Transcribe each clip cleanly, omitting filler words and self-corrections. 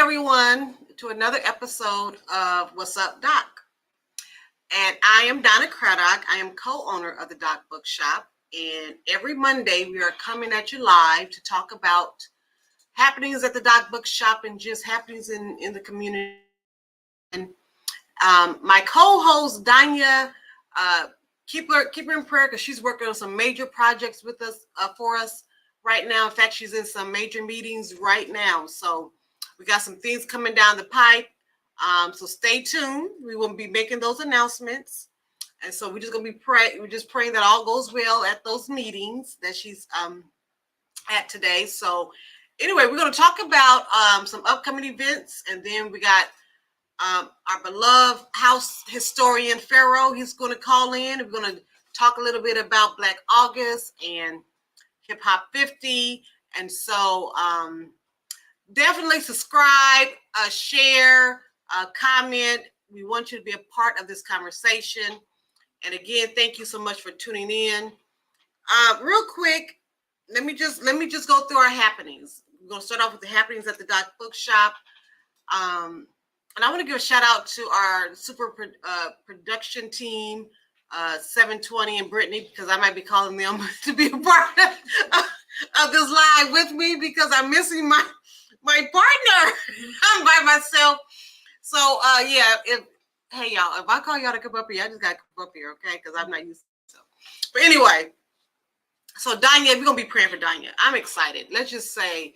everyone to another episode of What's Up, Doc. And I am Donna Craddock. I am co-owner of the Doc Bookshop. And every Monday we are coming at you live to talk about happenings at the Doc Bookshop and just happenings in the community. And my co-host, Danya, keep her in prayer because she's working on some major projects with us for us right now. In fact, she's in some major meetings right now. So we got some things coming down the pipe. So stay tuned. We will be making those announcements. And so we're just going to be we're just praying that all goes well at those meetings that she's at today. So anyway, we're going to talk about some upcoming events. And then we got our beloved house historian, Pharaoh. He's going to call in. We're going to talk a little bit about Black August and Hip Hop 50. And so definitely subscribe, share, comment. We want you to be a part of this conversation. And again, thank you so much for tuning in. Real quick, let me just go through our happenings. We're going to start off with the happenings at the Doc Bookshop. And I want to give a shout out to our super production team, 720 and Brittany, because I might be calling them to be a part of this live with me because I'm missing my partner. I'm by myself. So yeah, hey y'all, if I call y'all to come up here, I just gotta come up here, okay? Because I'm not used to it. But anyway, so Danya, we're gonna be praying for Danya. I'm excited. Let's just say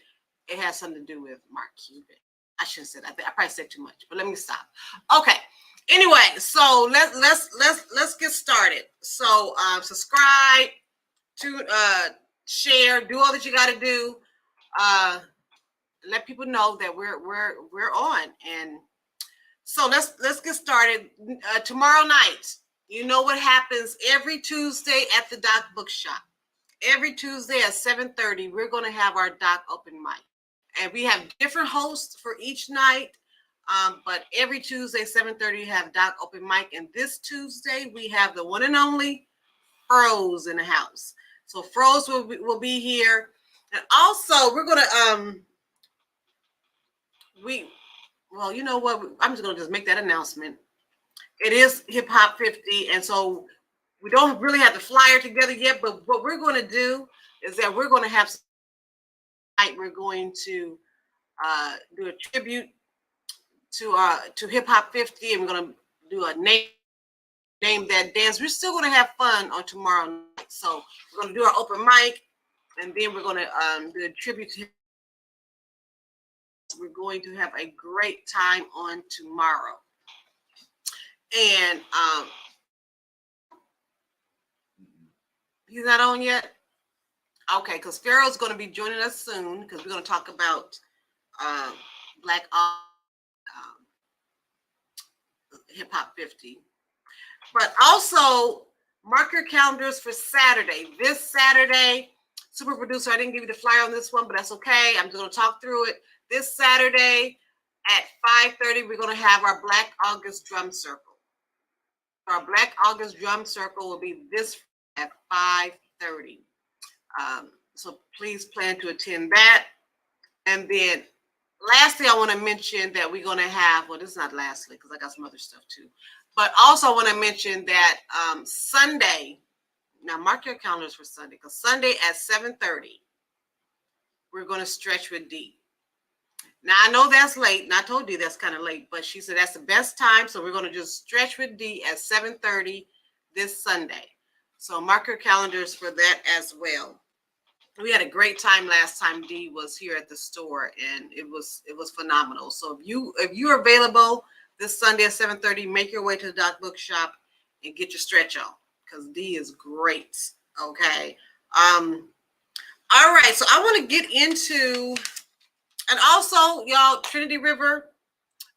it has something to do with Mark Cuban. I shouldn't say that. I probably said too much, but let me stop. Okay. Anyway, so let's get started. So subscribe, to share, do all that you got to do. Let people know that we're on. And so let's get started. Tomorrow night, you know what happens every Tuesday at the Doc Bookshop. Every Tuesday at 7:30, we're going to have our Doc open mic. And we have different hosts for each night. But every Tuesday, 7:30, we have Doc open mic. And this Tuesday, we have the one and only Froze in the house. So Froze will be here. And also, we're going to, well, you know what? I'm just going to just make that announcement. It is Hip Hop 50. And so we don't really have the flyer together yet. But what we're going to do is that we're going to have we're going to do a tribute to Hip Hop 50, and we're going to do a name that dance. We're still going to have fun on tomorrow night. So we're going to do our open mic, and then we're going to do a tribute to him. We're going to have a great time on tomorrow. And he's not on yet? Okay, because Pharaoh's going to be joining us soon because we're going to talk about Black Hip Hop 50. But also, mark your calendars for Saturday. This Saturday, super producer, I didn't give you the flyer on this one, but that's okay. I'm just going to talk through it. This Saturday at 5:30, we're going to have our Black August Drum Circle. Our Black August Drum Circle will be this at 5:30. So please plan to attend that. And then lastly, I want to mention that we're going to have, well, this is not lastly because I got some other stuff too. But also I want to mention that Sunday, now mark your calendars for Sunday, because Sunday at 7:30, we're going to stretch with D. Now, I know that's late, and I told you that's kind of late, but she said that's the best time, so we're going to just stretch with D at 7:30 this Sunday. So mark your calendars for that as well. We had a great time last time D was here at the store, and it was phenomenal. So if you're available this Sunday at 7:30, make your way to the Doc Bookshop and get your stretch on because D is great. Okay. All right. So I want to get into, and also y'all, Trinity River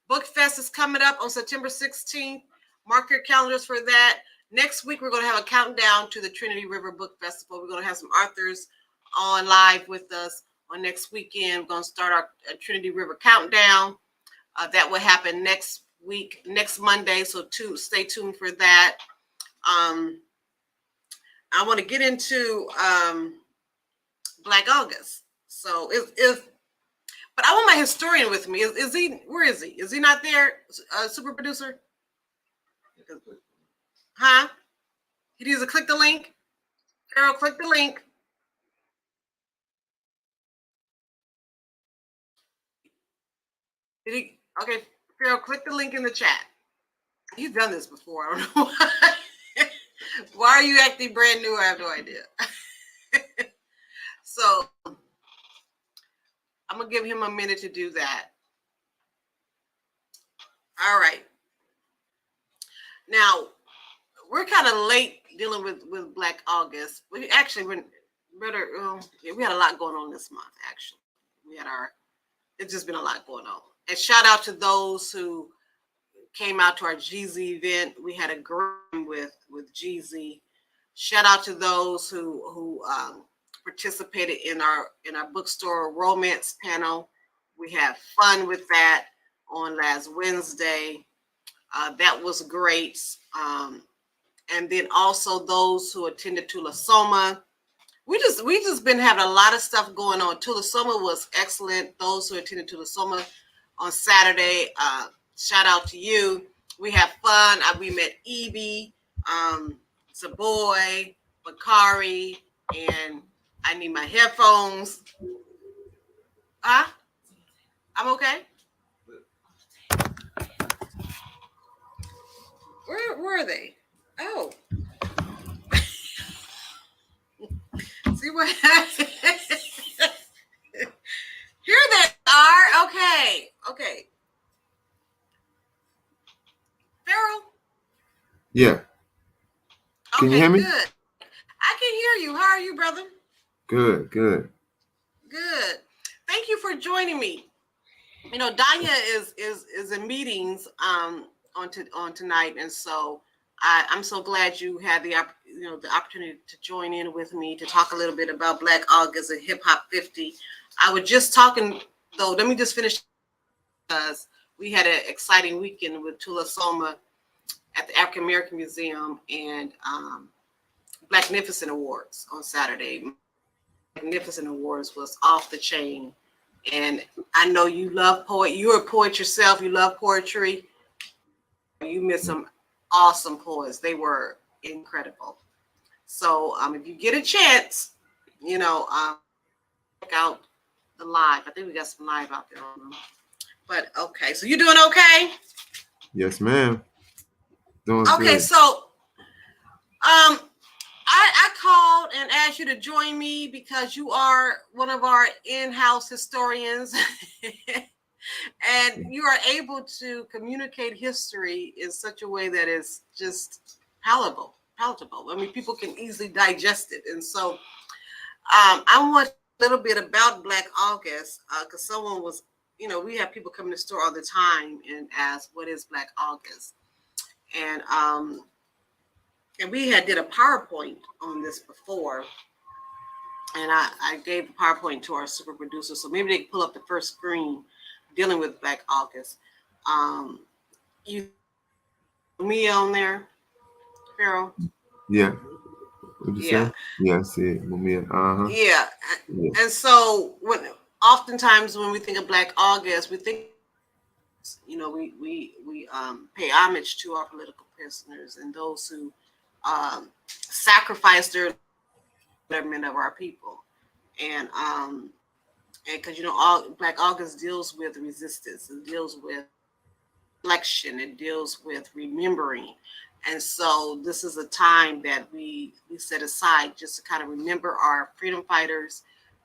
Book Fest is coming up on September 16th. Mark your calendars for that. Next week, we're going to have a countdown to the Trinity River Book Festival. We're going to have some authors on live with us on next weekend. We're going to start our Trinity River countdown. That will happen next week, next Monday. So stay tuned for that. I want to get into Black August. So if But I want my historian with me. Is he? Where is he? Is he not there? Super producer? Huh? He needs to click the link. Carol, click the link. Did he? Okay, Carol, click the link in the chat. He's done this before. I don't know why. Why are you acting brand new? I have no idea. So I'm gonna give him a minute to do that. All right. Now we're kind of late dealing with Black August. We actually went better. We had a lot going on this month. Actually, it's just been a lot going on. And shout out to those who came out to our Jeezy event. We had a great with Jeezy. Shout out to those who participated in our bookstore romance panel. We had fun with that on last Wednesday. That was great. And then also those who attended Tulasoma. We just been having a lot of stuff going on. Tulasoma was excellent. Those who attended Tulasoma on Saturday, shout out to you. We had fun. We met Evie, Saboy, Bakari, and I need my headphones. Huh? I'm okay. Where were they? Oh. See what happened? Here they are. Okay. Okay. Farrell? Yeah. Can you hear me? Good. I can hear you. How are you, brother? Good. Good. Thank you for joining me. You know, Danya is in meetings on tonight, and so I'm so glad you had the opportunity to join in with me to talk a little bit about Black August and Hip Hop 50. I was just talking though. Let me just finish because we had an exciting weekend with Tulasoma at the African American Museum and Blacknificent Awards on Saturday. Magnificent Awards was off the chain. And I know you love poet. You're a poet yourself. You love poetry. You met some awesome poets. They were incredible. So if you get a chance, check out the live. I think we got some live out there on them. But okay, so you doing okay? Yes, ma'am. Doing okay, good. So I called and asked you to join me because you are one of our in-house historians and you are able to communicate history in such a way that is just palatable. I mean, people can easily digest it. And so I want a little bit about Black August because someone was, we have people come to the store all the time and ask, what is Black August? And we did a PowerPoint on this before, and I gave the PowerPoint to our super producer, so maybe they can pull up the first screen dealing with Black August. You me on there, Farrell? Yeah. What'd you say? Yeah, I see it. Uh-huh. Yeah. And so oftentimes when we think of Black August, we think, we pay homage to our political prisoners and those who sacrificed their betterment of our people, and because all Black August deals with resistance, it deals with reflection, it deals with remembering, and so this is a time that we set aside just to kind of remember our freedom fighters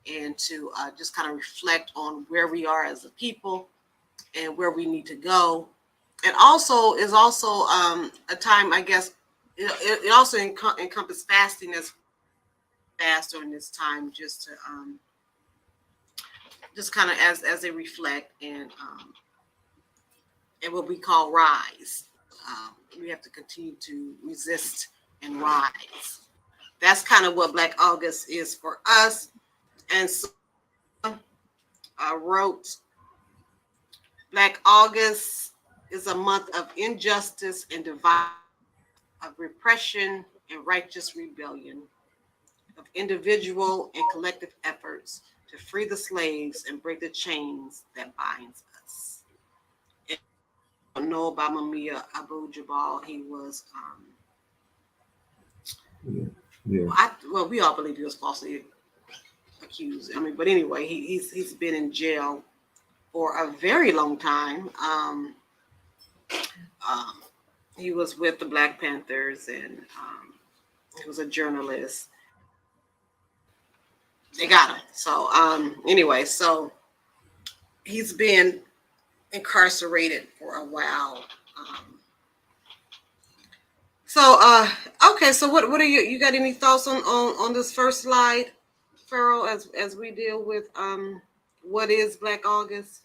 and to just kind of reflect on where we are as a people and where we need to go, and also is a time, I guess. It also encompasses fasting as fast during this time, just to just kind of as they reflect and what we call rise. We have to continue to resist and rise. That's kind of what Black August is for us. And so I wrote, Black August is a month of injustice and divide, of repression and righteous rebellion, of individual and collective efforts to free the slaves and break the chains that binds us. And I don't know about Mumia Abu-Jamal. He was, well, we all believe he was falsely accused. I mean, but anyway, he's been in jail for a very long time. He was with the Black Panthers, and he was a journalist. They got him. So anyway, so he's been incarcerated for a while. Okay, so what are you got any thoughts on this first slide, Pharaoh, as we deal with what is Black August?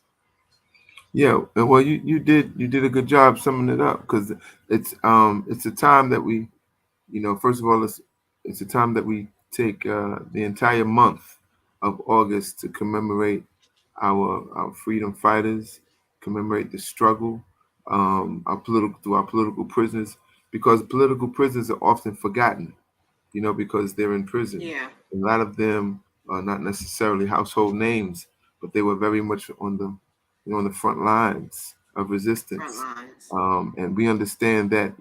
Yeah, well, you did a good job summing it up, because it's a time that we, first of all, it's a time that we take the entire month of August to commemorate our freedom fighters, commemorate the struggle, our political prisoners, because political prisoners are often forgotten, because they're in prison. Yeah. A lot of them are not necessarily household names, but they were very much on the front lines of resistance. And we understand that,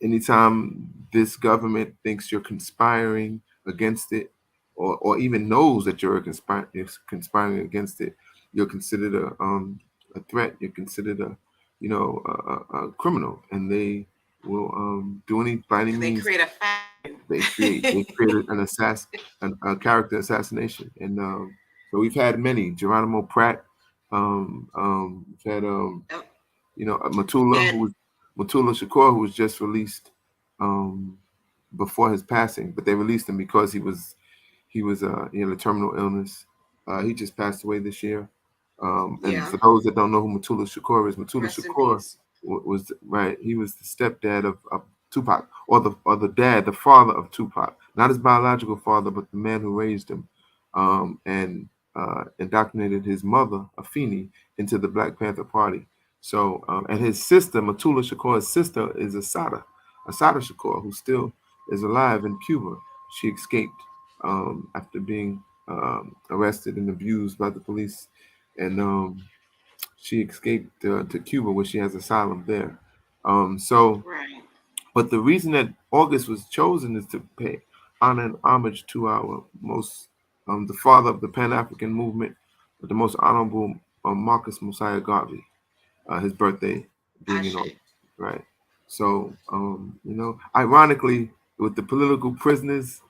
anytime this government thinks you're conspiring against it, or even knows that you're conspiring against it, you're considered a threat. You're considered a criminal, and they will do any by any means. They create a fact. They created a character assassination, and so we've had many. Geronimo Pratt. We've had Mutulu Shakur, who was just released before his passing, but they released him because he had a terminal illness. He just passed away this year. And for those that don't know who Mutulu Shakur is, Mutulu Shakur was right. He was the stepdad of Tupac, or the father of Tupac, not his biological father, but the man who raised him, and indoctrinated his mother, Afeni, into the Black Panther Party. So, and his sister, Mutulu Shakur's sister, is Assata Shakur, who still is alive in Cuba. She escaped after being arrested and abused by the police, and she escaped to Cuba, where she has asylum there. Right. But the reason that August was chosen is to pay honor and homage to our most, the father of the Pan-African movement, the most honorable Marcus Mosiah Garvey. His birthday being in August, right? So, ironically, with the political prisoners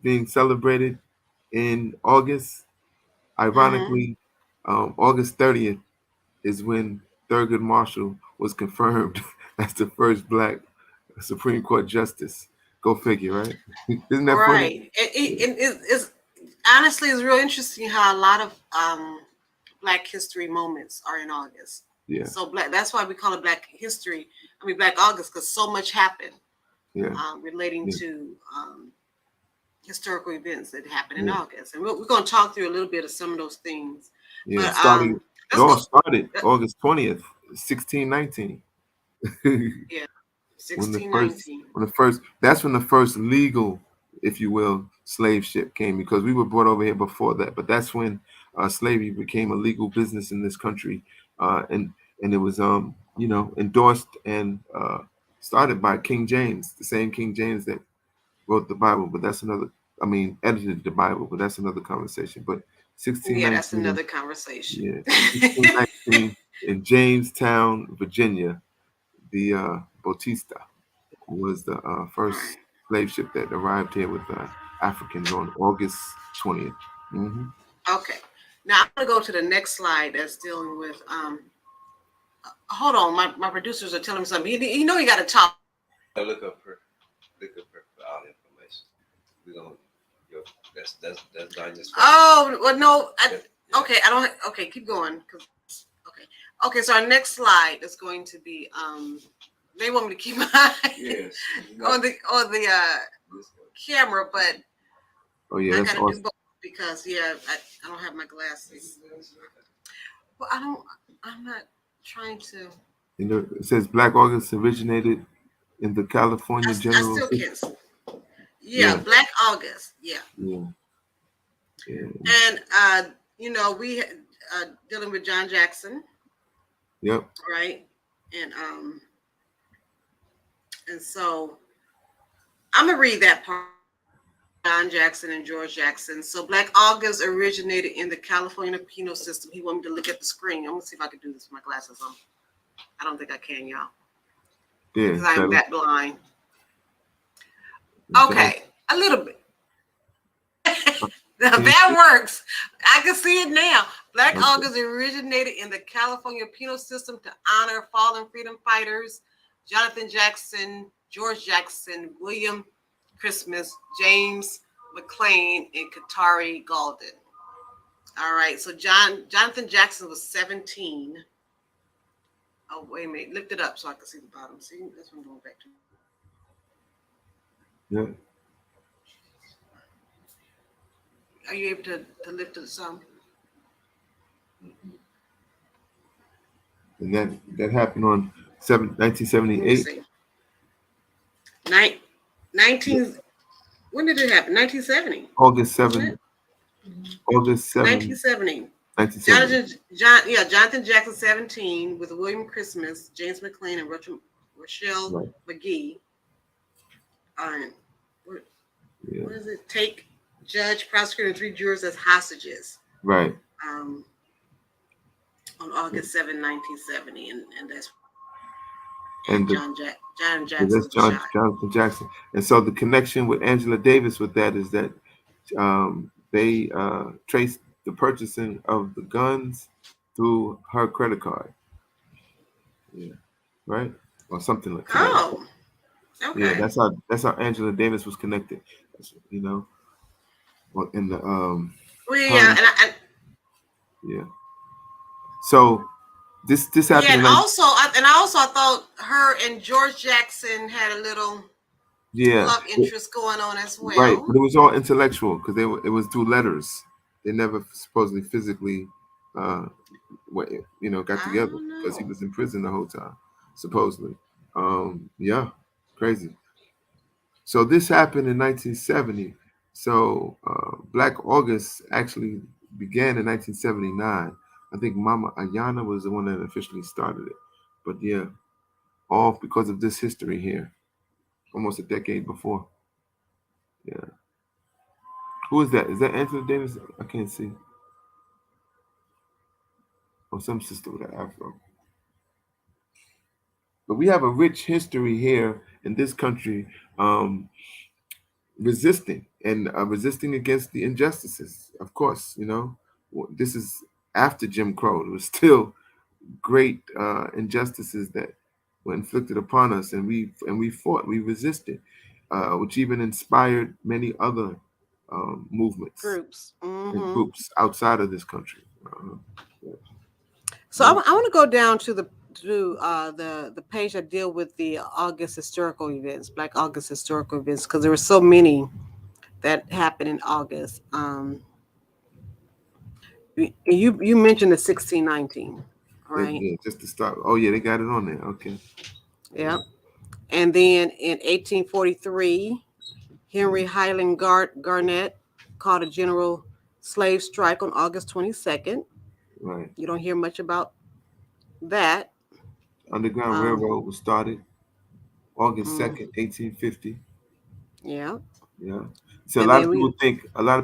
being celebrated in August, ironically, August 30th is when Thurgood Marshall was confirmed as the first Black Supreme Court justice. Go figure, right? Isn't that funny? Right. It's honestly, it's real interesting how a lot of Black history moments are in August. Yeah. So that's why we call it Black August, because so much happened. Yeah. Relating to historical events that happened in August, and we're going to talk through a little bit of some of those things. Yeah. But, it all started August 20th, 1619. Yeah. 1619. That's when the first legal, if you will, slave ship came, because we were brought over here before that. But that's when slavery became a legal business in this country, and it was endorsed and started by King James, the same King James that wrote the Bible. But that's edited the Bible. But that's another conversation. But 1619. Yeah, that's another conversation. Yeah, 1619 in Jamestown, Virginia. The Bautista was the first slave ship that arrived here with Africans on August 20th. Mm-hmm. Okay, now I'm going to go to the next slide that's dealing with. Hold on, my producers are telling me something. You know, you got to talk. Look up her for all the information. We're gonna. That's Danya's. Oh well, no. Okay, I don't. Okay, keep going. Okay, so our next slide is going to be they want me to keep my eye on the camera, but I gotta awesome. do both because I don't have my glasses. Well, I'm not trying to. It says Black August originated in the California General. I still can't. Yeah, Black August. Yeah. Yeah. And we dealing with John Jackson, Yep. right? And so I'm gonna read that part. John Jackson and George Jackson. So Black August originated in the California penal system. He wanted me to look at the screen. I'm gonna see if I can do this with my glasses on. I don't think I can, y'all, Yeah. because I'm better. that blind. Exactly. Okay, a little bit. That works. I can see it now. Black Okay. August originated in the California penal system to honor fallen freedom fighters Jonathan Jackson, George Jackson, William Christmas, James McClain, and Katari Golden. All right, so Jonathan Jackson was 17. Oh, wait a minute. Lift it up so I can see the bottom. See, that's what I'm going back to. Yeah. Are you able to lift it some? And that happened on 1978. Let me see. 19. When did it happen? 1970. August Wasn't 7. it? August 7. 1970. 1970. Jonathan Jackson, 17, with William Christmas, James McClain, and Rochelle Right. McGee. Yeah. What is it? Take judge, prosecutor, and 3 jurors as hostages. Right. On August 7, 1970, and that's And John Jackson that's was shot. Jonathan Jackson. And so the connection with Angela Davis with that is that they traced the purchasing of the guns through her credit card. Yeah. Right? Or something like that. Oh, okay. Yeah, that's how Angela Davis was connected. You know, well, in the Well, yeah, yeah. So this happened. Yeah, and I also thought her and George Jackson had a little love interest going on as well. Right, but it was all intellectual because it was through letters. They never supposedly physically, got together because he was in prison the whole time, supposedly. Yeah, crazy. So this happened in 1970. So Black August actually began in 1979. I think Mama Ayana was the one that officially started it. But yeah, all because of this history here, almost a decade before. Yeah. Who is that? Is that Angela Davis? I can't see. Or some sister with an afro. But we have a rich history here in this country, resisting against the injustices. Of course, this is after Jim Crow. It was still great injustices that were inflicted upon us, and we fought, we resisted, which even inspired many other movements, Groups. and groups outside of this country. Yeah. So I want to go down to the page that deal with the August historical events, Black August historical events, because there were so many that happened in August. You mentioned the 1619, right? Yeah, just to start. Oh yeah, they got it on there. Okay. Yep. And then in 1843, Henry Highland Garnett called a general slave strike on August 22nd. Right. You don't hear much about that. Underground Railroad was started August 2nd, 1850. Yeah. Yeah. So a lot of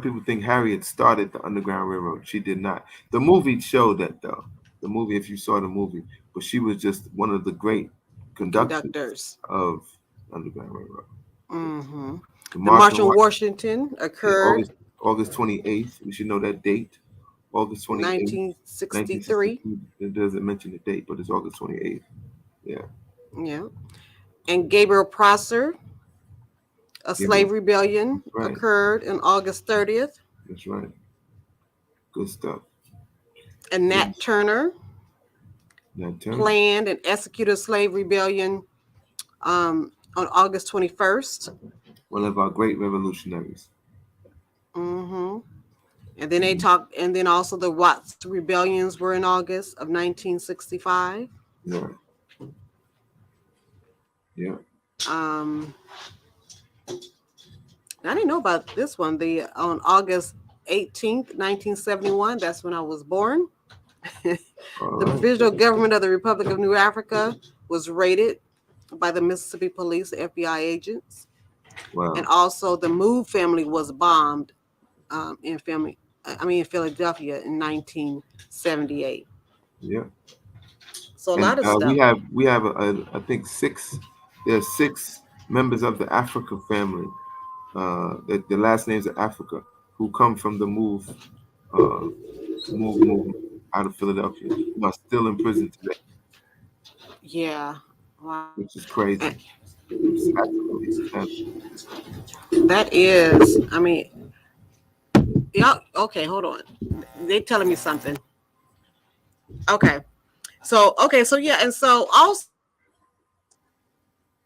people think Harriet started the Underground Railroad. She did not. The movie showed that though. The movie, if you saw the movie, but she was just one of the great conductors of Underground Railroad. Mm-hmm. The March on Washington occurred August 28th. We should know that date. August 28th, 1963. It doesn't mention the date, but it's August 28th. Yeah. Yeah. And Gabriel Prosser, a slave rebellion occurred on August 30th. That's right. Good stuff. And Nat Turner planned and executed a slave rebellion on August 21st. One of our great revolutionaries. Mm-hmm. And then they talked, and then also the Watts rebellions were in August of 1965. Yeah. Yeah. I didn't know about this one. On August 18th, 1971. That's when I was born. All The right. provisional government of the Republic of New Africa was raided by the Mississippi police, FBI agents, Wow. and also the Move family was bombed in Philadelphia in 1978. Yeah. So a And lot of stuff. we have I think six. There's 6 members of the Africa family. The last names are Africa, who come from the movement out of Philadelphia, who are still in prison today, Yeah. Wow. which is crazy. And It's absolutely sad. that is, yeah. Okay, hold on. They telling me something. Okay. So yeah, and so also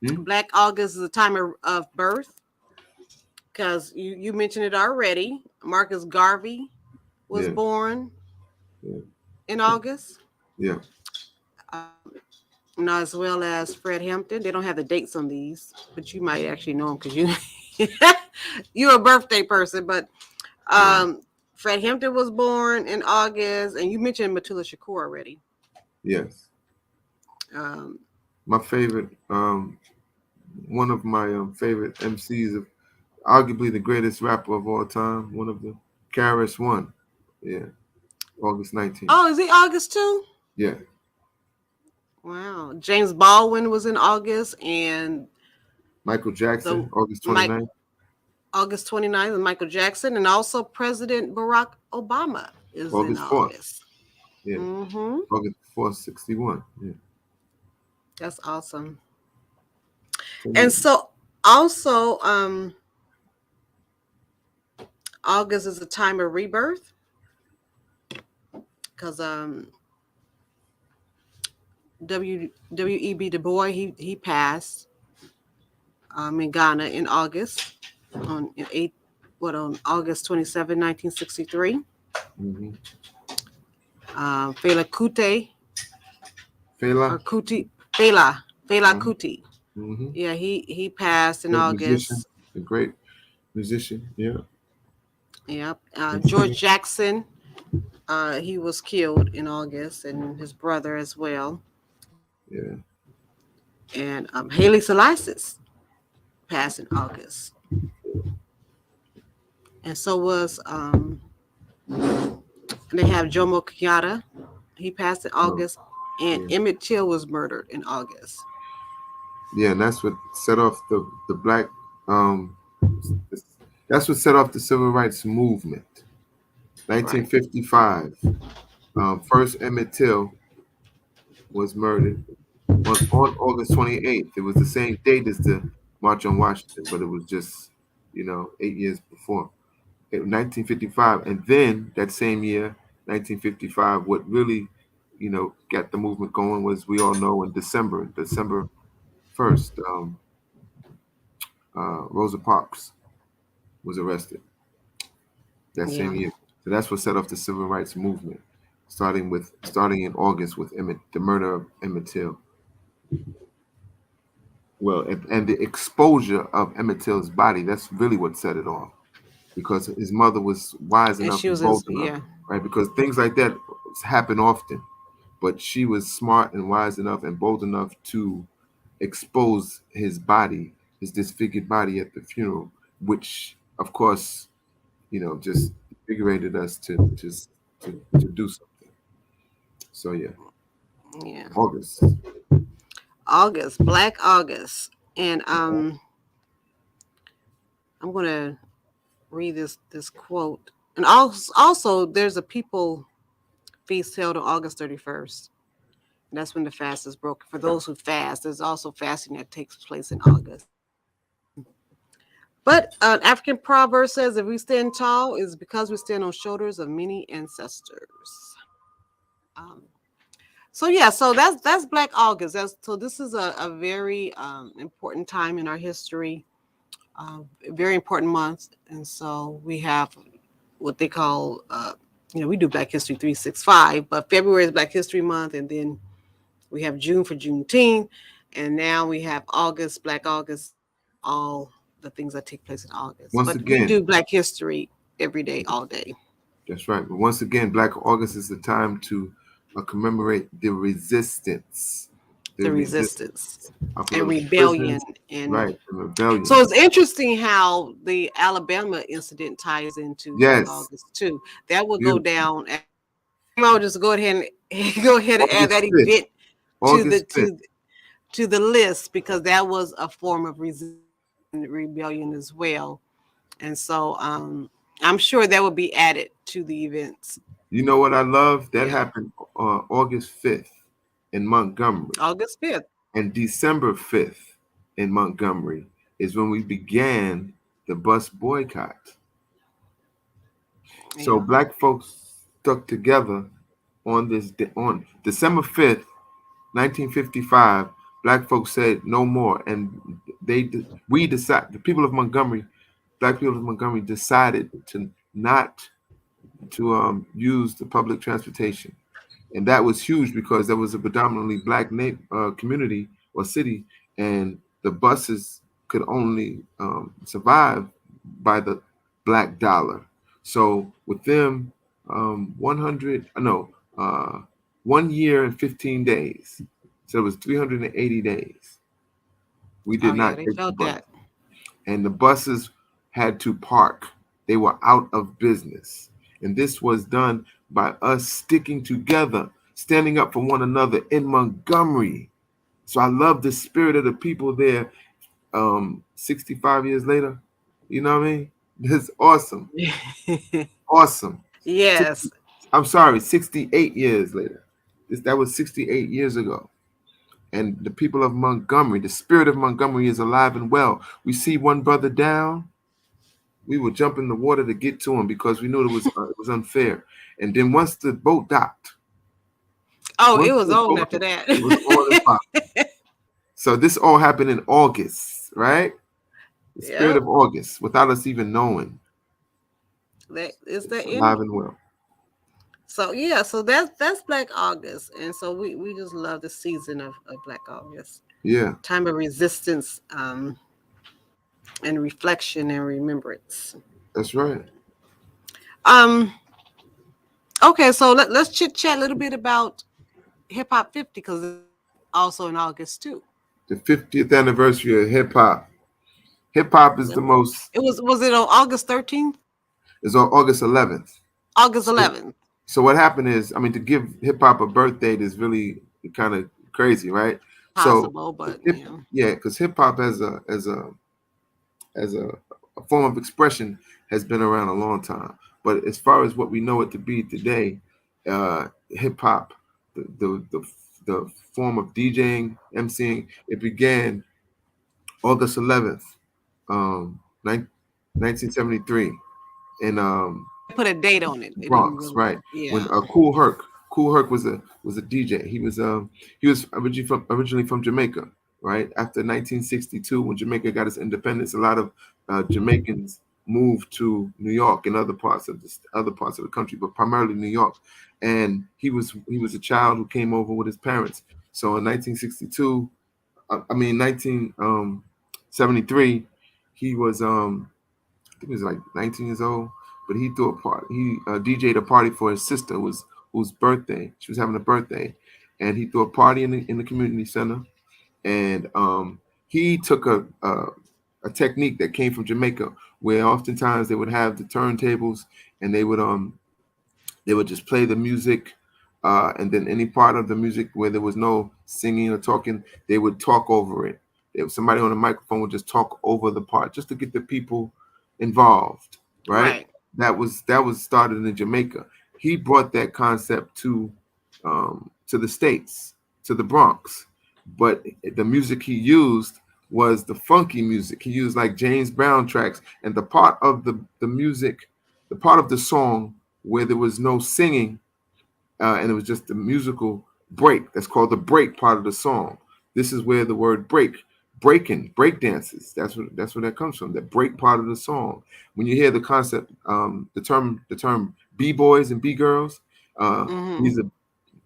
Hmm? Black August is a time of birth because you mentioned it already. Marcus Garvey was Yeah, born yeah, in August. yeah. Um, Now, as well as Fred Hampton. They don't have the dates on these, but you might actually know them because you're a birthday person. But Right. Fred Hampton was born in August, and you mentioned Matula Shakur already. Yes. Um, My favorite, one of my favorite MCs of arguably the greatest rapper of all time, one of them, Karis One. Yeah, August 19th. oh, is he August too? Yeah, Wow. James Baldwin was in August, and Michael the Jackson, August Mike 29th. August 29th, and Michael Jackson, and also President Barack Obama is in August 4th. August. Yeah, Mm-hmm. August 4th, 61. Yeah. That's awesome. So, And yeah. so also, August is a time of rebirth because W.E.B. Du Bois he passed in Ghana in August on August 27, 1963. Mm-hmm. Fela Kuti Fela, or Fela Mhm. Kuti. Mm-hmm. Yeah, he passed in Great musician, August. a great musician. Yeah. Yep. George Jackson, he was killed in August, and his brother as well. Yeah. And Haile Selassie passed in August, and so was they have Jomo Kenyatta. He passed in Oh, August, and yeah. Emmett Till was murdered in August. Yeah, and that's what set off the black. That's what set off the civil rights movement. 1955. First Emmett Till was murdered on August 28th. It was the same date as the March on Washington, but it was just 8 years before. 1955, and then that same year, 1955, what really got the movement going was, we all know, in December 1st, Rosa Parks was arrested that same Yeah, year. So that's what set off the civil rights movement, starting in August with the murder of Emmett Till. Well, and the exposure of Emmett Till's body, that's really what set it off, because his mother was wise and enough she and was in, bold enough, yeah, right? Because things like that happen often, but she was smart and wise enough and bold enough to expose his body, his disfigured body, at the funeral, which, of course, just invigorated us to do something. So yeah, yeah. August. Black August, and I'm gonna read this quote. And also there's a people feast held on August 31st. And that's when the fast is broken. For those who fast, there's also fasting that takes place in August. But an African proverb says, if we stand tall, it's because we stand on shoulders of many ancestors. Um, so that's Black August. So this is a very important time in our history, a very important month. And so we have what they call, we do Black History 365, but February is Black History Month, and then we have June for Juneteenth, and now we have August, Black August, all the things that take place in August. Once But we again, do Black History. every day, all day. That's right. But once again, Black August is the time to commemorate the resistance, The resistance of and those rebellion. prisoners, And right? The rebellion. so it's interesting how the Alabama incident ties into Black Yes, August too. That will go beautiful. down. I'll just go ahead and go ahead and add August that 5th. event to the August 5th. to the list, because that was a form of resistance and rebellion as well. And so I'm sure that will be added to the events. You know what I love? That Yeah. happened August 5th in Montgomery. August 5th. And December 5th in Montgomery is when we began the bus boycott. So Yeah. Black folks stuck together on on December 5th, 1955. Black folks said no more, and we decided, the people of Montgomery, Black people of Montgomery, decided to not to use the public transportation, and that was huge because there was a predominantly Black community or city, and the buses could only survive by the Black dollar. So with them, 100 no, 1 year and 15 days. So it was 380 days. We Oh did yeah, not they take the felt bus, that. and the buses had to park. They were out of business. And this was done by us sticking together, standing up for one another in Montgomery. So I love the spirit of the people there 65 years later. You know what I mean? It's awesome. Awesome. Yes. I'm sorry, 68 years later. That was 68 years ago. And the people of Montgomery, the spirit of Montgomery is alive and well. We see one brother down, we would jump in the water to get to him because we knew it was unfair. And then once the boat docked, Oh, it once was the on boat after docked, that. it was on and popping. So this all happened in August, right? The spirit Yep. of August, without us even knowing, That is it's the alive end. and well. So yeah, so that's Black August. And so we just love the season of Black August. Yeah, Time of resistance, and reflection and remembrance. that's right. Um, okay, so let's chit chat a little bit about Hip Hop 50, because it's also in August too. The 50th anniversary of hip hop. Hip hop is It the most. was it on August 13th? It's on August 11th. August So, 11th. so what happened is, I mean, to give hip hop a birth date is really kind of crazy, right? So, Possible, but yeah, because hip hop as a form of expression has been around a long time. But as far as what we know it to be today, hip hop, the form of DJing, MCing, it began August 11th, 1973, in put a date on it. It didn't Bronx, really, right? When yeah. Cool Herc was a DJ. He was originally from Jamaica, right? After 1962, when Jamaica got its independence, a lot of Jamaicans moved to New York and other parts of the country, but primarily New York. And he was a child who came over with his parents. So in 1962, 1973, he was I think he was like 19 years old, but he threw a party. He DJ'd a party for his sister, whose birthday she was having a birthday, and he threw a party in the community center. And he took a technique that came from Jamaica, where oftentimes they would have the turntables, and they would just play the music, and then any part of the music where there was no singing or talking, they would talk over it. If somebody on the microphone would just talk over the part, just to get the people involved, right? Right. That was started in Jamaica. He brought that concept to the States, to the Bronx, but the music he used was the funky music. He used like James Brown tracks, and the part of the music, the part of the song where there was no singing, and it was just the musical break. That's called the break part of the song. This is where the word break dances. That's where that comes from. The break part of the song. When you hear the concept, the term b boys and b girls, Mm-hmm. these are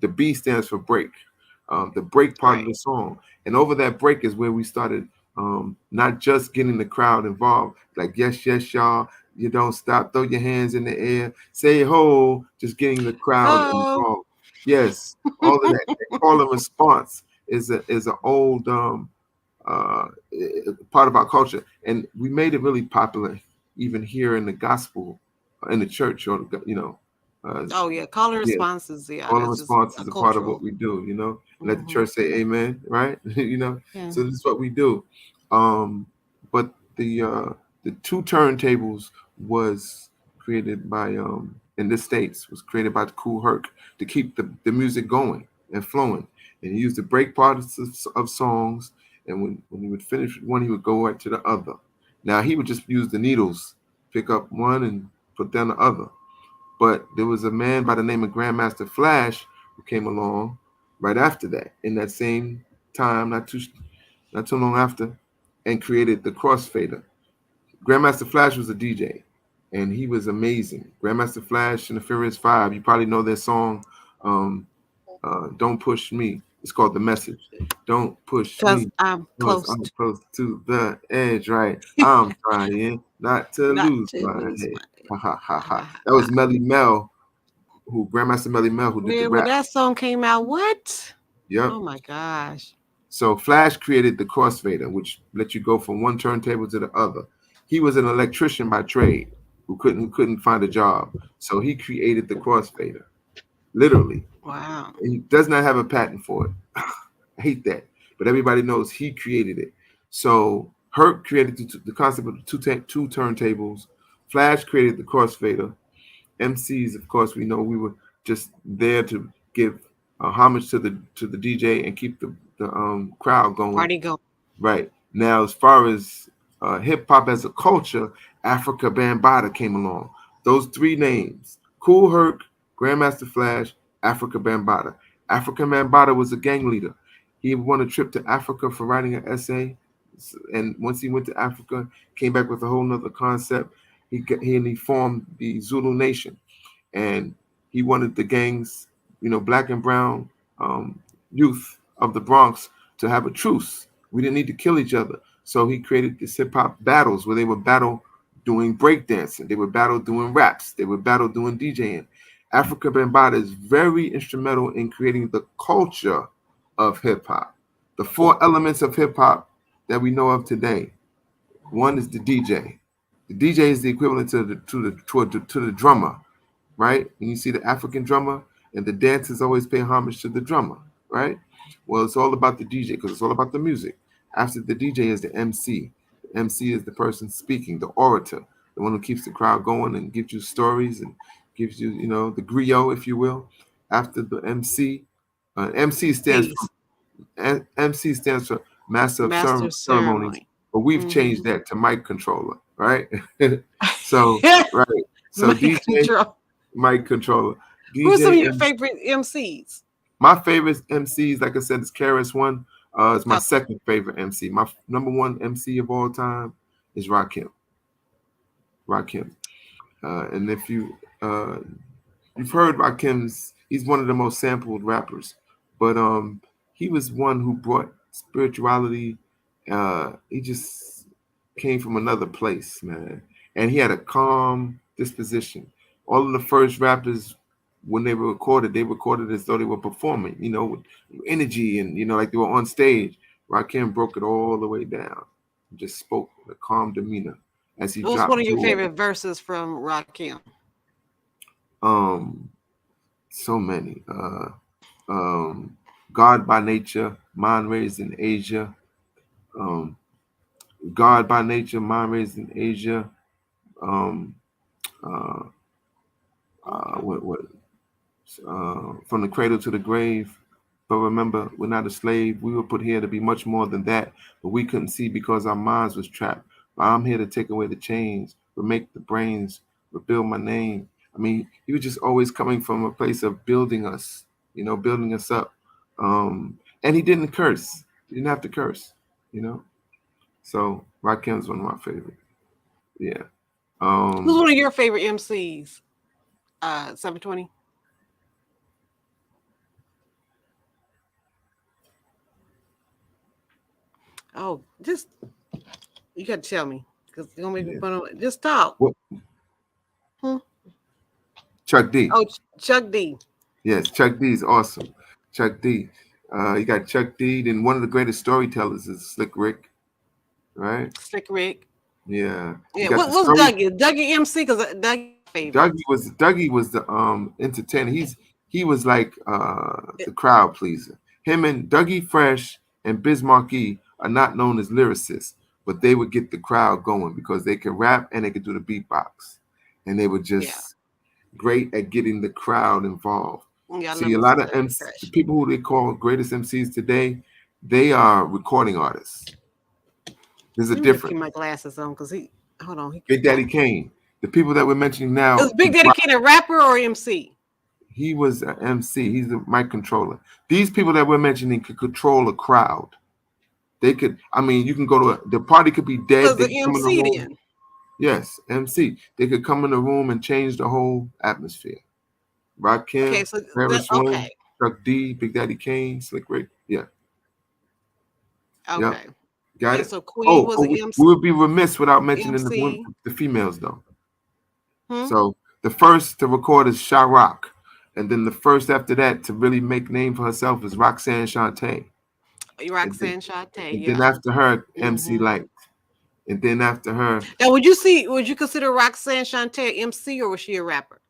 the B stands for break. The break part of Right. the song, and over that break is where we started not just getting the crowd involved, like yes, yes, y'all, You don't stop. Throw your hands in the air. Say ho. Just getting the crowd Oh, involved. Yes, all of that. That call and response is an old uh, part of our culture, and we made it really popular even here in the gospel, in the church, or uh, oh yeah, call and yeah, responses. Yeah, call and that's just response a is a part of what cultural. we do. Let the Hmm. church say amen, right? Yeah. So this is what we do. But the two turntables was created by in the States, was created by Kool Herc to keep the music going and flowing. And he used to break parts of songs, and when he would finish one, he would go right to the other. Now he would just use the needles, pick up one and put down the other. But there was a man by the name of Grandmaster Flash who came along right after that, in that same time, not too long after, and created the crossfader. Grandmaster Flash was a DJ, and he was amazing. Grandmaster Flash and the Furious Five. You probably know their song, um, "Don't Push Me." It's called "The Message." Don't push Because me, I'm cause close I'm to close to the edge. Right? I'm trying not to not lose to my lose head. my. Ha ha ha ha. That was Melly Mel, who Grandmaster Melly Mel, who did the Man, when rap. that song came out, what? Yep. Oh my gosh. So Flash created the crossfader, which let you go from one turntable to the other. He was an electrician by trade who couldn't find a job, so he created the crossfader. Literally, Wow. he does not have a patent for it. I hate that, but everybody knows he created it. So Herc created the concept of two turntables. Flash created the crossfader. MCs, of course, we know we were just there to give homage to the DJ and keep the crowd going. Party go. Right now, as far as hip hop as a culture, Africa Bambaataa came along. Those three names: Kool Herc, Grandmaster Flash, Africa Bambaataa. Africa Bambaataa was a gang leader. He won a trip to Africa for writing an essay, and once he went to Africa, came back with a whole nother concept. He formed the Zulu Nation, and he wanted the gangs, black and brown um, youth of the Bronx to have a truce. We didn't need to kill each other. So he created these hip hop battles where they would battle doing breakdancing, they would battle doing raps, they would battle doing DJing. Africa Bambaataa is very instrumental in creating the culture of hip hop. The four elements of hip hop that we know of today. One is the DJ. The DJ is the equivalent to the drummer, right? And you see the African drummer, and the dancers always pay homage to the drummer, right? Well, it's all about the DJ because it's all about the music. After the DJ is the MC. The MC is the person speaking, the orator, the one who keeps the crowd going and gives you stories and gives you, the griot, if you will. After the MC, MC stands Peace. for MC stands for Master of Master Ceremonies, ceremony. but we've Hmm. changed that to mic controller, right? So, right. So Mic DJ, control. mic controller. Who are some of DJ your and favorite MCs? my favorite MCs, like I said, is KRS One. Is my Okay. second favorite MC. My number one MC of all time is Rakim. Rakim. And if you've heard Rakim's, he's one of the most sampled rappers, but he was one who brought spirituality. He just came from another place, man, and he had a calm disposition. All of the first rappers, when they recorded as though they were performing, with energy and like they were on stage. Rakim broke it all the way down, just spoke with a calm demeanor as he What was one dropped of your jewels. favorite verses from Rakim? Um, so many. Um, God by nature, mind raised in Asia. Um, God by nature, mind raised in Asia. Um, uh, Okay. what from the cradle to the grave. But remember, we're not a slave. We were put here to be much more than that, but we couldn't see because our minds was trapped. But I'm here to take away the chains, remake the brains, rebuild my name. I mean, he was just always coming from a place of building us, building us up. And he didn't curse. He didn't have to curse, you know. So Rakim's one of my favorite. Yeah. Who's Um, one of your favorite MCs? 720. Oh, just you got to tell me. Because you're gonna make me Yeah. fun of. Just talk. What? Hmm? Chuck D. Oh, Chuck D. Yes, Chuck D is awesome. Chuck D. You got Chuck D. Then one of the greatest storytellers is Slick Rick, right? Slick Rick. Yeah. You Yeah. got the What's story. Dougie? Dougie MC because Dougie favorite. Dougie was the entertainer. He was like the crowd pleaser. Him and Dougie Fresh and Biz Markie are not known as lyricists, but they would get the crowd going because they could rap and they could do the beatbox, and they were just great at getting the crowd involved. Yeah, I See, a love lot me of some Dougie MCs, Fresh. the people who they call greatest MCs today, they are recording artists. There's a Let me just difference. keep my glasses on because hold on. Big Daddy Kane. The people that we're mentioning now. Is Big Daddy Kane a rapper or MC? He was an MC. He's the mic controller. These people that we're mentioning could control a crowd. They could. I mean, you can go to the party. Could be dead. Was They the could come in the MC room. then? Yes, MC. They could come in the room and change the whole atmosphere. Rakim, Okay, so Paris that, One, okay, Chuck D, Big Daddy Kane, Slick Rick. Yeah, okay. got And it. so Queen was an we MC. would be remiss without mentioning MC. the females though. Hmm? So the first to record is Sha Rock, and then the first after that to really make name for herself is Roxanne Shante. Roxanne Shante. And Yeah. then after her, MC Mhm. Light. And then after her, Now, would you consider Roxanne Shante MC or was she a rapper?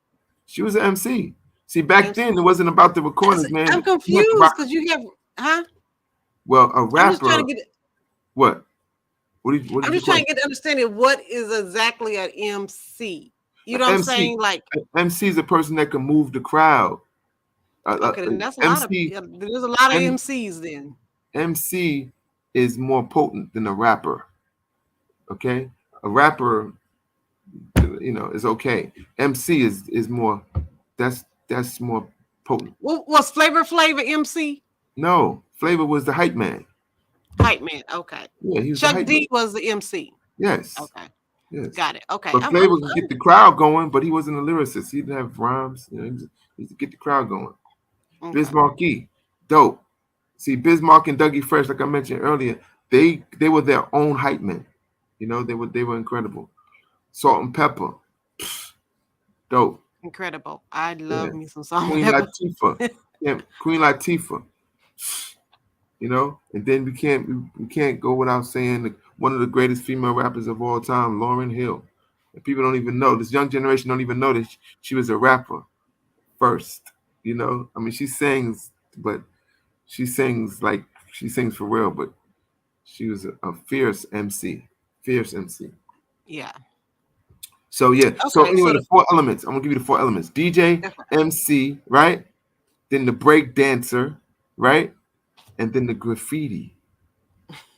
she was an MC. See, back MC. then it wasn't about the recordings, man. I'm You had to confused rock- because you have, huh? Well, a I'm just rapper. trying to get. What? What did I'm you just trying to get understanding what is exactly an MC. You know An what I'm MC. saying? Like, MC is a person that can move the crowd. okay, then that's a lot of. MC, There's a lot of M- MCs then. MC is more potent than a rapper. Okay, a rapper, is okay. MC is more. That's more potent. Was Flavor Flav MC? No, Flavor was the hype man. Hype man. Okay. Yeah, he was the Chuck hype D man. was the MC. Yes. Okay. Yes. Got it. Okay. But Flavor could get the crowd going, but he wasn't a lyricist. He didn't have rhymes. He used to get the crowd going. Okay. Biz Markie, dope. See, Biz Markie and Dougie Fresh, like I mentioned earlier, they were their own hype men. They were incredible. Salt and Pepper, dope. Incredible. I love me some song. Queen Latifah, Queen Latifah. And then we can't go without saying one of the greatest female rappers of all time, Lauryn Hill. And people don't even know. This young generation don't even know that she was a rapper first. I mean, she sings, but she sings for real. But she was a fierce MC. Yeah. So yeah. Okay, So anyway, the 4 elements. I'm gonna give you the 4 elements: DJ, MC, right? Then the break dancer, right? And then the graffiti.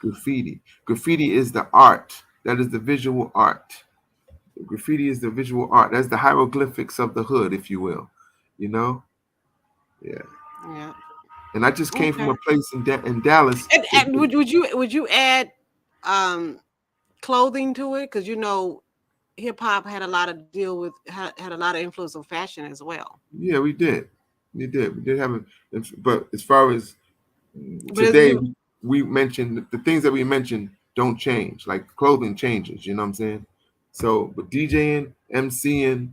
Graffiti is the art. That is the visual art. Graffiti is the visual art. That's the hieroglyphics of the hood, if you will. Yeah. Yeah. And I just came from a place in Dallas. And would you add clothing to it? Because hip hop had a lot of had a lot of influence on fashion as well. Yeah, we did. We did have it. But as far as today, we mentioned the things that we mentioned don't change. Like clothing changes, you know what I'm saying? So, but DJing, MCing,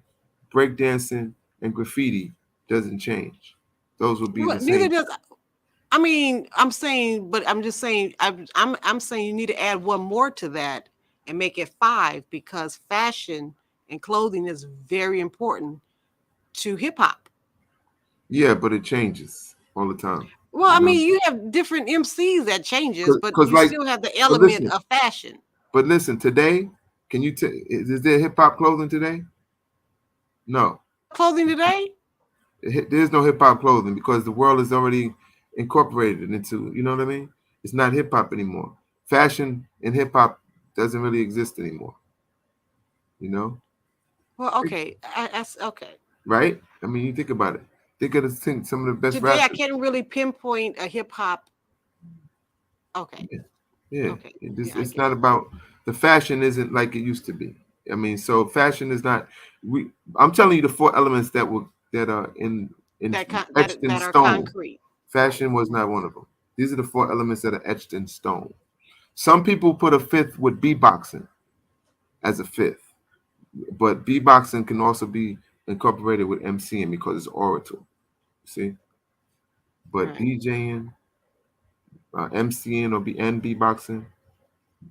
breakdancing, and graffiti doesn't change. Those would be the same. Neither does. I mean, I'm just saying. I'm saying you need to add one more to that and make it 5 because fashion and clothing is very important to hip hop. Yeah, but it changes all the time. Well, I mean, you have different MCs that changes, but you still have the element of fashion. But listen, today, can you is there hip hop clothing today? No. Clothing today? There's no hip hop clothing because the world is already incorporated into, you know what I mean? It's not hip hop anymore. Fashion and hip hop doesn't really exist anymore. Well, okay. That's okay. Right? I mean, you think about it. Think of some of the best today, rappers. I can't really pinpoint a hip hop. Okay. Yeah. Okay. It's not about the fashion isn't like it used to be. I mean, so fashion is not. I'm telling you the 4 elements that are etched in stone. Concrete. Fashion was not one of them. These are the 4 elements that are etched in stone. Some people put a 5th with beatboxing. as a fifth. But beatboxing can also be incorporated with MCing because it's orator. See, but Right. DJing, MCing, and beatboxing,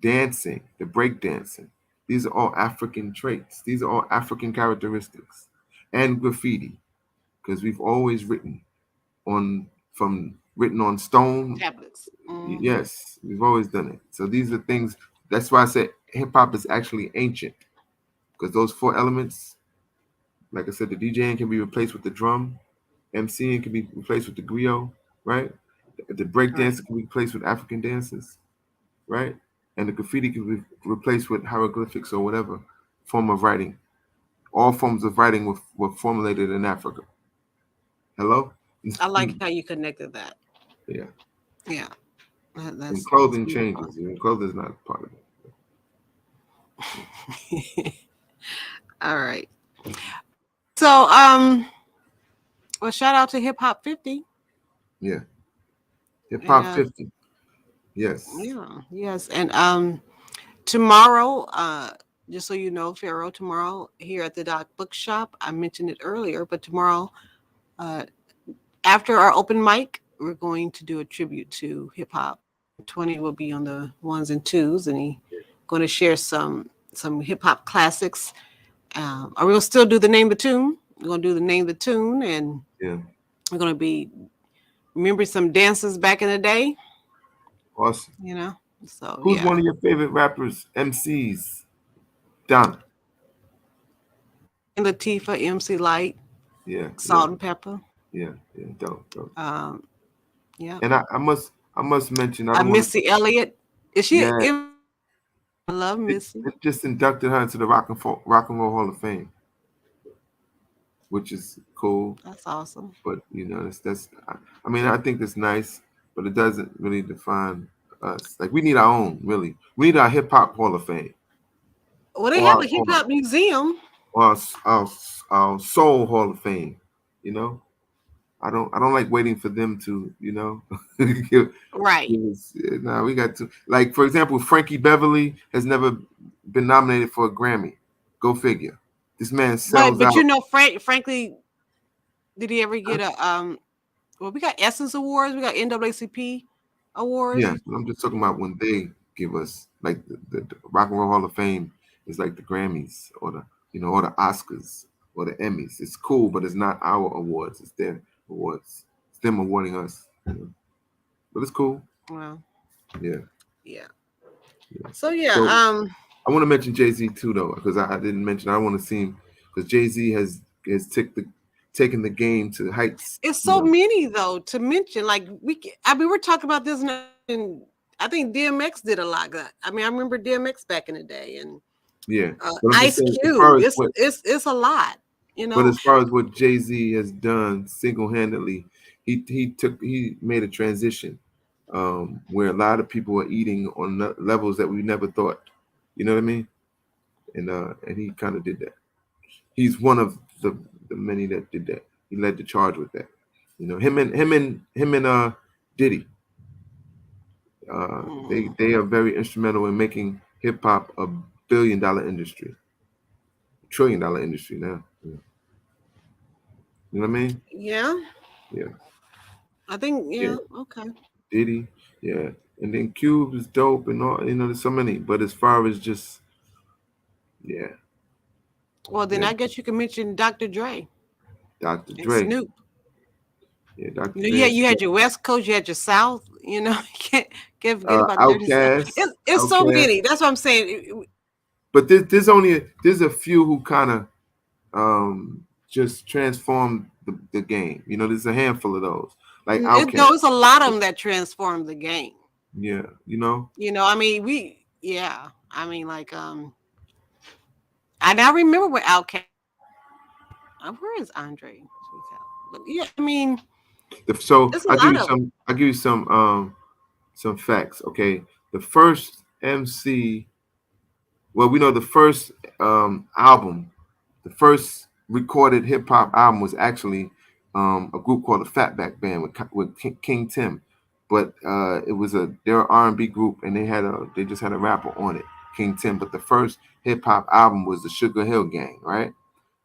dancing, the break dancing. These are all African traits. These are all African characteristics, and graffiti, because we've always written on stone. Tablets. Mhm. Yes, we've always done it. So these are things. That's why I said hip hop is actually ancient, because those four elements, like I said, the DJing can be replaced with the drum, MCing can be replaced with the griot, right? The break Right. dance can be replaced with African dances, right? And the graffiti can be replaced with hieroglyphics or whatever form of writing. All forms of writing were formulated in Africa. Hello? I like how you connected that. Yeah. Yeah. And That's clothing beautiful. changes. And clothing is not part of it. All right. So well, shout out to Hip Hop 50. Yeah. Hip And Hop 50. Yes. yeah, yes. And tomorrow, just so you know, Pharaoh, tomorrow here at the Doc Bookshop, I mentioned it earlier, but tomorrow, after our open mic, we're going to do a tribute to hip hop. 20 will be on the ones and twos, and he's going to share some hip hop classics. Or we'll still do the name of the tune. We're going to do the name of the tune, and Yeah. we're going to be remembering some dances back in the day. Awesome. You know, so Who's yeah. one of your favorite rappers, MCs? Donna. And Latifah, MC Light, Yeah. Salt and Pepper. Yeah. Dope. Yeah. And I must mention, I don't want to. Missy Elliott. Is she? Yeah. I love Missy. It just inducted her into the Rock and Roll Hall of Fame, which is cool. That's awesome. But you know, I mean, I think that's nice, but it doesn't really define us. Like we need our own, really. We need our hip hop Hall of Fame, Well, they or have a hip hop museum. or our Soul Hall of Fame. You know, I don't like waiting for them to, you know. Right. Nah, we got to, like, for example, Frankie Beverly has never been nominated for a Grammy. Go figure. This man sells But out. you know, frankly, did he ever get a well, we got Essence Awards, we got NAACP awards. Yeah, I'm just talking about when they give us, like, the Rock and Roll Hall of Fame is like the Grammys or the, you know, or the Oscars or the Emmys. It's cool, but it's not our awards. It's their awards. It's them awarding us. You know? But it's cool. Wow. Yeah. So yeah, So, I want to mention Jay-Z too, though, because I didn't mention. I want to see him because Jay-Z has taken the game to heights. it's so many though to mention. Like we're talking about this, and I think DMX did a lot of that. I mean, I remember DMX back in the day, and yeah, Ice Cube. It's a lot, you know. But as far as what Jay-Z has done single-handedly, he made a transition where a lot of people are eating on levels that we never thought. You know what I mean? And he kind of did that. He's one of the many that did that. He led the charge with that. You know, him and Diddy. They are very instrumental in making hip hop a $1 billion industry, $1 trillion industry now. Yeah. You know what I mean? Yeah. I think okay. Diddy, yeah, and then Cube is dope and all. You know, there's so many. But as far as just, yeah. Well, then I guess you can mention Dr. Dre. Dr. Dre. Snoop. Yeah, Dr. You know, Dre. you had your West Coast, you had your South. You know, you can't forget about Outkast. It's so many. That's what I'm saying. But there's a few who kind of just transformed the game. You know, there's a handful of those. Like Outkast. It's a lot of them that transformed the game. Yeah, you know. I mean, I mean, like, I now remember what Outkast. Where is Andre? But yeah, I mean, I'll give you some facts. Okay, the first MC. Well, we know the first album, the first recorded hip hop album was actually a group called the Fatback Band with King Tim, but they're an R&B group and they just had a rapper on it. King Tim, but the first hip hop album was the Sugar Hill Gang, right?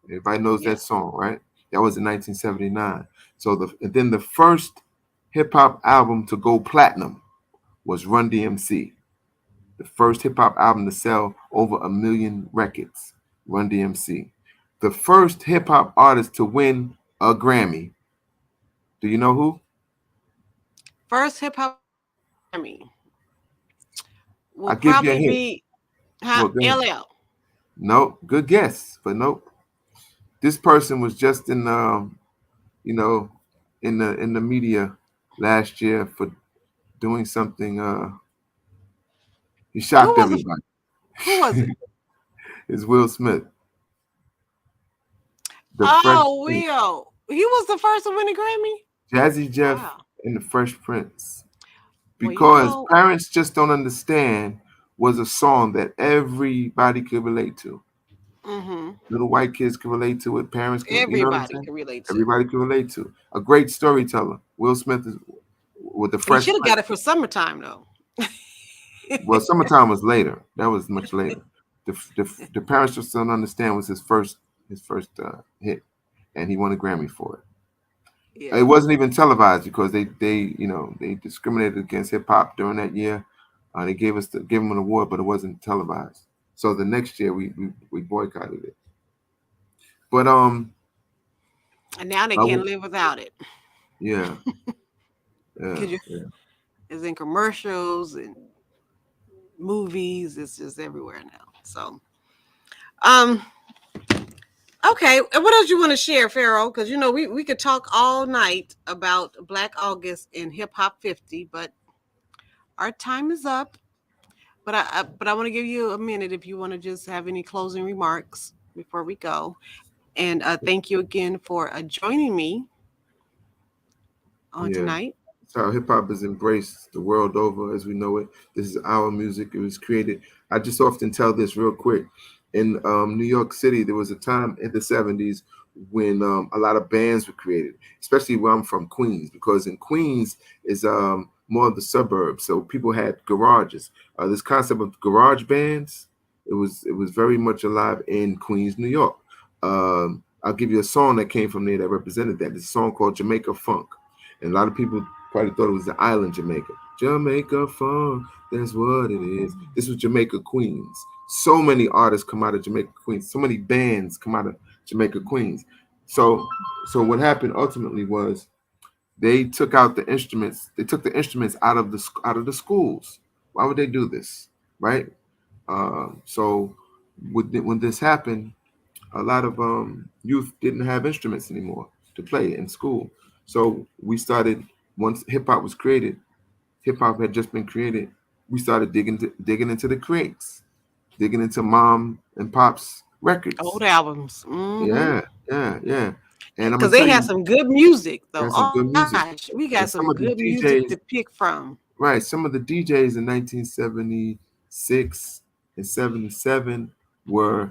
Everybody knows Yeah. that song, right? That was in 1979. So and then the first hip hop album to go platinum was Run DMC. The first hip hop album to sell over 1 million records, Run DMC. The first hip hop artist to win a Grammy. Do you know who? First hip hop Grammy will I'll give you a probably hint. be Well, go ahead. LL. Nope. Good guess, but nope. This person was just in you know, in the media last year for doing something. He shocked Who was it? everybody. Who was it? It's Will Smith. The Fresh Oh, Prince. Will. He was the first to win a Grammy? Jazzy Jeff Wow. and the Fresh Prince. Well, you Because know- Parents Just Don't Understand was a song that everybody could relate to. Mm-hmm. Little white kids could relate to it. Parents could, you know what I'm Everybody saying? can relate to. Everybody can relate to. A great storyteller. Will Smith is with the He Fresh should have Prince. got it for summertime though. Well, Summertime was later. That was much later. The Parents Just Don't Understand was his first hit, and he won a Grammy for it. Yeah. It wasn't even televised because they discriminated against hip hop during that year. They gave him an award, but it wasn't televised. So the next year we boycotted it. But And now they I can't would- live without it. yeah, Could you- yeah. It's in commercials and movies. It's just everywhere now. So, okay. And what else you want to share, Pharaoh? Because you know we could talk all night about Black August and Hip Hop 50, but our time is up. But I want to give you a minute if you want to just have any closing remarks before we go. And thank you again for joining me on Yeah. tonight. It's how hip hop is embraced the world over as we know it. This is our music. It was created. I just often tell this real quick. In New York City, there was a time in the 70s when a lot of bands were created, especially where I'm from, Queens, because in Queens is more of the suburbs. So people had garages. This concept of garage bands, it was very much alive in Queens, New York. I'll give you a song that came from there that represented that. It's a song called Jamaica Funk. And a lot of people probably thought it was the island Jamaica. Jamaica Funk, that's what it is. This was Jamaica, Queens. So many artists come out of Jamaica, Queens. So many bands come out of Jamaica, Queens. So what happened ultimately was they took out the instruments. They took the instruments out of the schools. Why would they do this, right? So when this happened, a lot of youth didn't have instruments anymore to play in school. So we started, once hip hop was created, hip hop had just been created, we started digging into the crates, digging into mom and pop's records. Old albums. Mhm. Yeah. And I'm Because gonna they tell had you, some good music, though. Had some good music. Gosh, we got And some some of the good music DJs to pick from. right, some of the DJs in 1976 and 77 were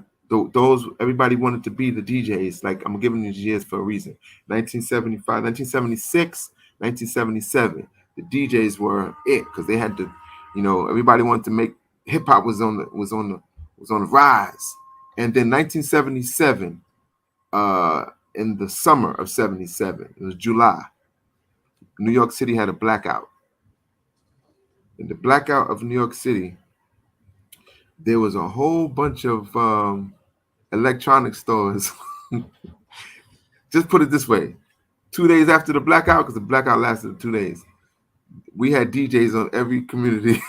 those everybody wanted to be the DJs. Like, I'm giving these years for a reason. 1975, 1976, 1977. The DJs were it because they had to, everybody wanted to make hip hop was on the rise. And then 1977, in the summer of 77, it was July, New York City had a blackout. In the blackout of New York City, there was a whole bunch of electronic stores. Just put it this way. 2 days after the blackout, because the blackout lasted 2 days, we had DJs on every community.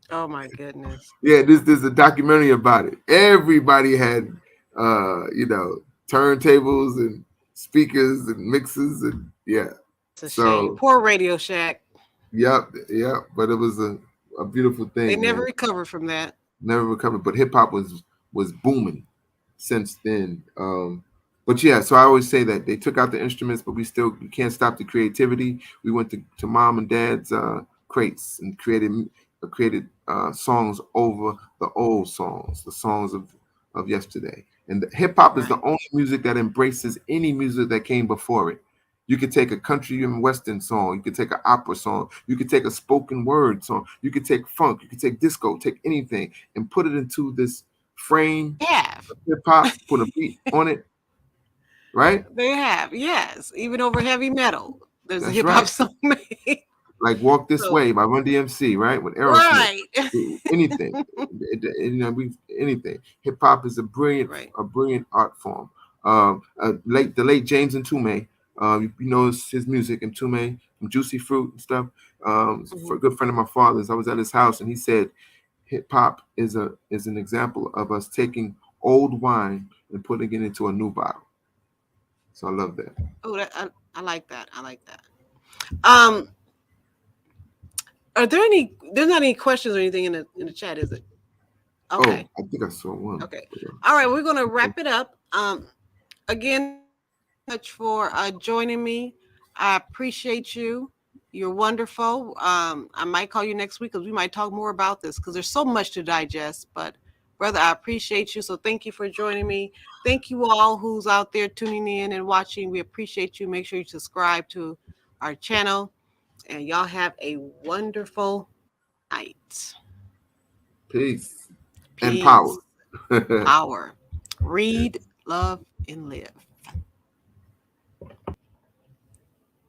Oh my goodness. Yeah, there's a documentary about it. Everybody had turntables and speakers and mixes, and yeah. It's a So- shame. Poor Radio Shack. Yep. But it was a beautiful thing. They never man. recovered from that. Never recovered. But hip hop was booming since then. But yeah, so I always say that they took out the instruments, but we can't stop the creativity. We went to mom and dad's crates and created songs over the old songs, the songs of yesterday. And hip hop is the only music that embraces any music that came before it. You could take a country and western song. You could take an opera song. You could take a spoken word song. You could take funk. You could take disco. Take anything and put it into this frame Have. of hip hop. Put a beat on it, right? They have, yes. Even over heavy metal, there's a That's hip hop right. song made. Like "Walk This So- Way" by Run DMC, right? With Aerosmith. Right. Anything, anything. Hip hop is a brilliant art form. The late James Ntume, you know his music, Ntume, from Juicy Fruit and stuff. For a good friend of my father's, I was at his house and he said, hip hop is an example of us taking old wine and putting it into a new bottle. So I love that. Oh, I like that. I like that. Are there any? There's not any questions or anything in the chat, is it? Okay. Oh, I think I saw one. Okay. All right, we're gonna wrap it up. Again, much for joining me. I appreciate you. You're wonderful. I might call you next week because we might talk more about this because there's so much to digest. But brother, I appreciate you. So thank you for joining me. Thank you all who's out there tuning in and watching. We appreciate you. Make sure you subscribe to our channel. And y'all have a wonderful night. Peace. And power. Power. Read, love, and live.